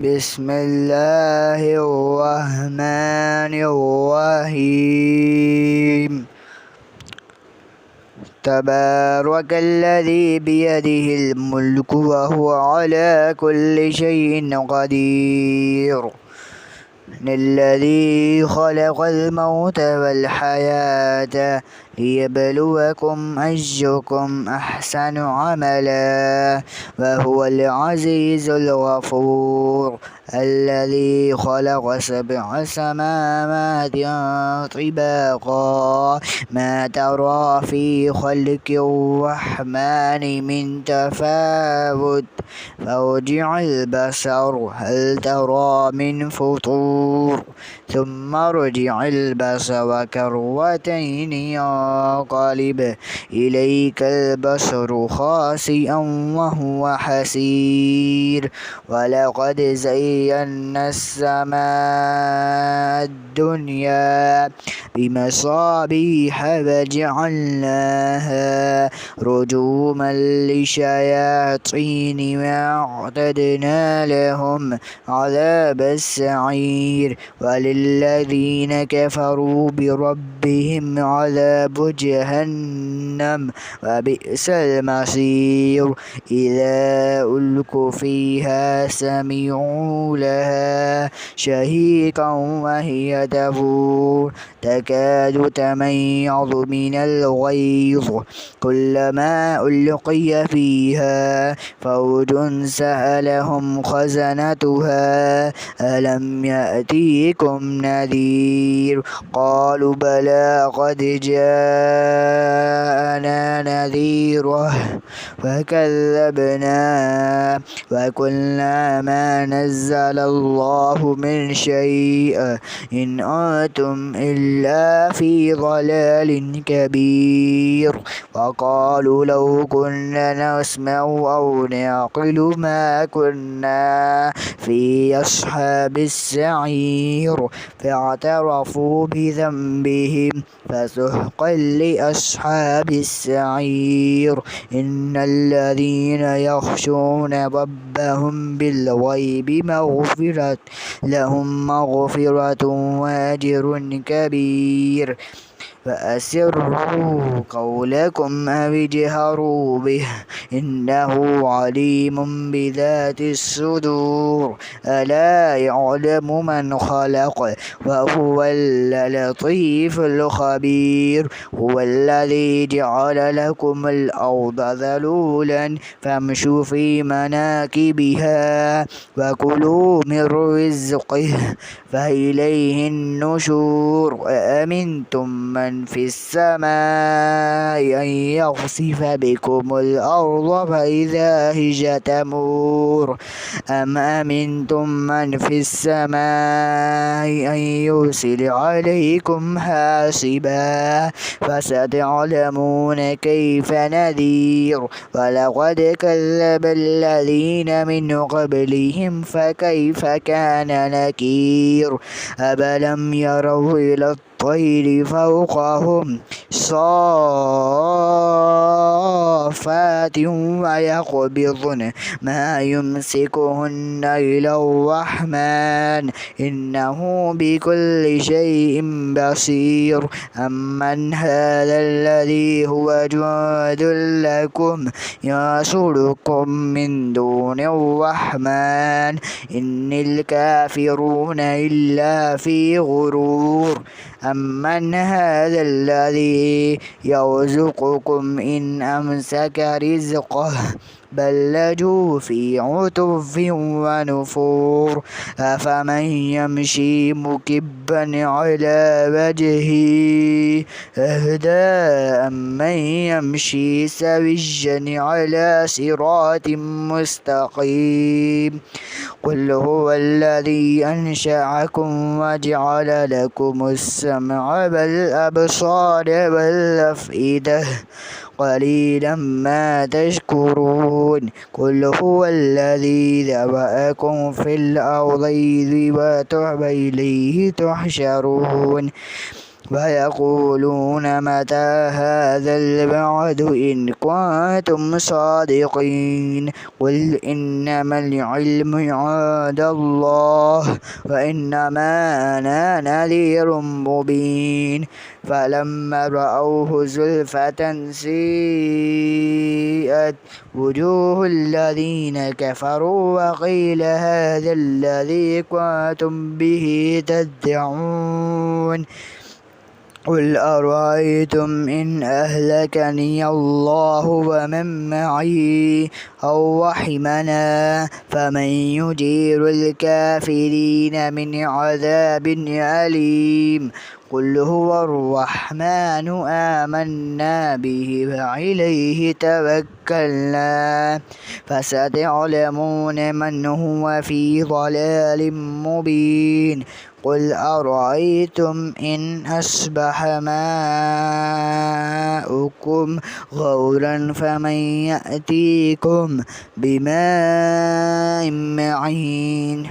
بسم الله الرحمن الرحيم. تبارك الذي بيده الملك وهو على كل شيء قدير. الذي خلق الموت والحياة ليبلوكم أيكم أحسن عملا وهو العزيز الغفور. الذي خلق 7 سماوات طباقا ما ترى في خلق الرحمن من تفاوت فارجع البصر هل ترى من فطور ثم ارجع البصر كرتين ينقلب إليك البصر خاسئا وهو حسير. ولقد زينا السماء الدنيا بمصابيح وجعلناها رجوما للشياطين وأعتدنا لهم عذاب السعير. وللذين كفروا بربهم عذاب جهنم وبئس المصير. إذا ألقوا فيها سمعوا لها شهيقا وهي تفور تكاد تميض من الغيظ كلما ألقي فيها فوج سألهم خزنتها ألم يأتيكم نذير قالوا بلى قد جاءنا نذير فكذبنا وقلنا ما نزل الله من شيء إن أنتم إلا في ضلال كبير. وقالوا لو كنا نسمع أو نعقل ما كنا في أصحاب السعير فاعترفوا بذنبهم فسحقا لأصحاب السعير. إن الذين يخشون ربهم بالغيب لهم مغفرة وأجر كبير. فأسروا قولكم أو اجهروا به إنه عليم بذات الصدور. ألا يعلم من خلق وهو اللطيف الخبير. هو الذي جعل لكم الأرض ذلولا فامشوا في مناكبها وكلوا من رزقه فإليه النشور. أأمنتم من في السماء أن يخسف بكم الأرض فإذا هي تمور أم أمنتم من في السماء أن يرسل عليكم حاصبا فستعلمون كيف نذير. ولقد كذب الذين من قبلهم فكيف كان نكير. أفلم يروا إلى الطير فوقهم صافات ويقبضن ما يمسكهن إلا الرحمن إنه بكل شيء بصير. أمن هذا الذي هو جند لكم ينصركم من دون الرحمن إن الكافرون إلا في غرور. أمن هذا الذي يرزقكم إن أمسك رزقه بل لجوا في عتو ونفور. أفمن يمشي مكبا على وجهه أهدى أمن يمشي سويا على صراط مستقيم. قل هو الذي أنشأكم وجعل لكم السمع والأبصار والأفئدة قليلا ما تشكرون. قل هو الذي ذرأكم في الأرض وإليه تحشرون. ويقولون متى هذا الوعد إن كنتم صادقين قل إنما العلم عند الله وإنما أنا نذير مبين فلما رأوه زلفة سيئت وجوه الذين كفروا وقيل هذا الذي كنتم به تدعون قل أرأيتم إن أهلكني الله ومن معي أو رحمنا فمن يجير الكافرين من عذاب أليم قل هو الرحمن آمنا به وإليه توكلنا فستعلمون من هو في ضلال مبين قل أرأيتم إن أصبح ماؤكم غورا فمن يأتيكم بماء معين